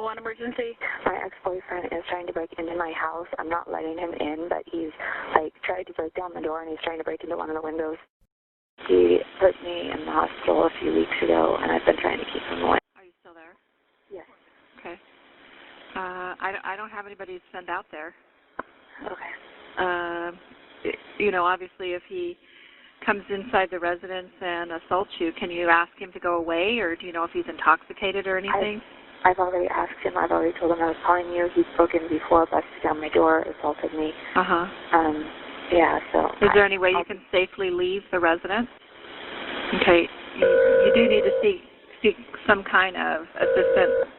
911 emergency. My ex-boyfriend is trying to break into my house. I'm not letting him in, but he's like tried to break down the door and he's trying to break into one of the windows. He put me in the hospital a few weeks ago, and I've been trying to keep him away. Are you still there? Yes. Okay. I don't have anybody to send out there. Okay. You know, obviously, if he comes inside the residence and assaults you, can you ask him to go away, or do you know if he's intoxicated or anything? I've already asked him. I've already told him I was calling you. He's broken before, busted down my door, assaulted me. Yeah, so... Is there any way you can safely leave the residence? Okay. You do need to seek some kind of assistance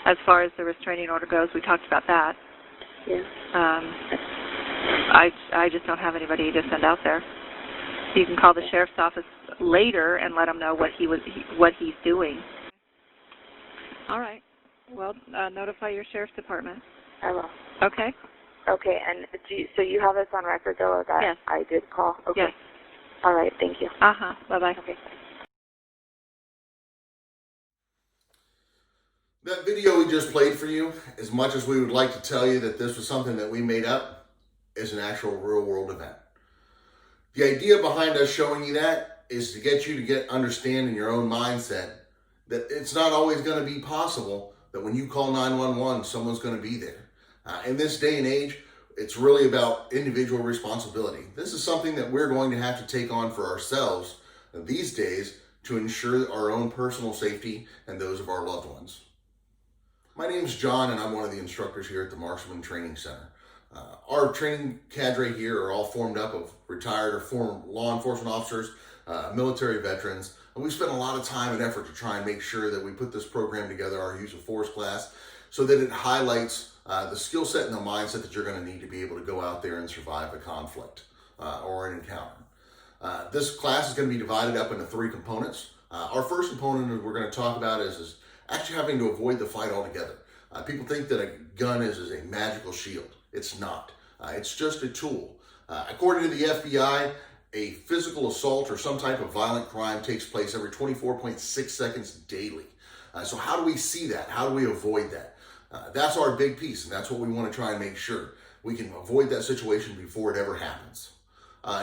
as far as the restraining order goes. We talked about that. Yeah. I just don't have anybody to send out there. You can call the sheriff's office later and let him know what he's doing. All right. Well, notify your sheriff's department. I will. Okay. Okay, and so you have this on record, though, that yes. I did call? Okay. Yes. All right, thank you. Bye-bye. Okay. That video we just played for you, as much as we would like to tell you that this was something that we made up, is an actual real-world event. The idea behind us showing you that is to get you to understand in your own mindset that it's not always going to be possible that when you call 911, someone's going to be there. In this day and age, it's really about individual responsibility. This is something that we're going to have to take on for ourselves these days to ensure our own personal safety and those of our loved ones. My name is John, and I'm one of the instructors here at the Marksman Training Center. Our training cadre here are all formed up of retired or former law enforcement officers, military veterans, and we spent a lot of time and effort to try and make sure that we put this program together, our use of force class, so that it highlights the skill set and the mindset that you're going to need to be able to go out there and survive a conflict or an encounter. This class is going to be divided up into 3 components. Our first component that we're going to talk about is actually having to avoid the fight altogether. People think that a gun is a magical shield. It's not. It's just a tool. According to the FBI, a physical assault or some type of violent crime takes place every 24.6 seconds daily. So how do we see that? How do we avoid that? That's our big piece, and that's what we want to try and make sure. We can avoid that situation before it ever happens.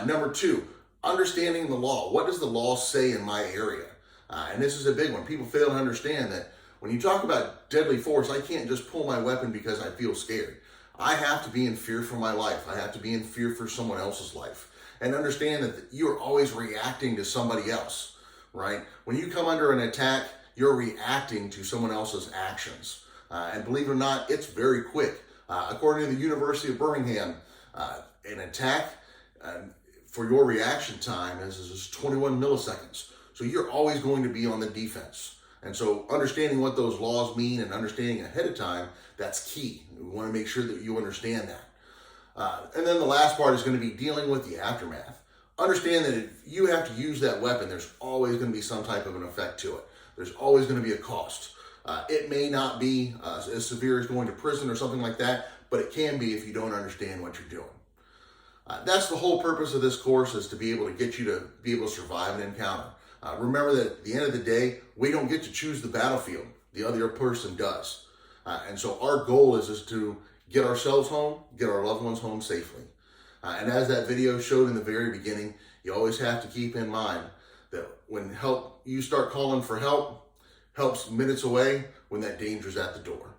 Number 2, understanding the law. What does the law say in my area? And this is a big one. People fail to understand that when you talk about deadly force, I can't just pull my weapon because I feel scared. I have to be in fear for my life. I have to be in fear for someone else's life. And understand that you're always reacting to somebody else, right? When you come under an attack, you're reacting to someone else's actions. And believe it or not, it's very quick. According to the University of Birmingham, an attack for your reaction time is 21 milliseconds. So you're always going to be on the defense. And so understanding what those laws mean and understanding ahead of time, that's key. We want to make sure that you understand that. And then the last part is going to be dealing with the aftermath. Understand that if you have to use that weapon, there's always going to be some type of an effect to it. There's always going to be a cost. It may not be as severe as going to prison or something like that, but it can be if you don't understand what you're doing. That's the whole purpose of this course, is to be able to get you to be able to survive an encounter. Remember that at the end of the day, we don't get to choose the battlefield. The other person does. And so our goal is to get ourselves home, get our loved ones home safely. And as that video showed in the very beginning, you always have to keep in mind that when you start calling for help, help's minutes away when that danger's at the door.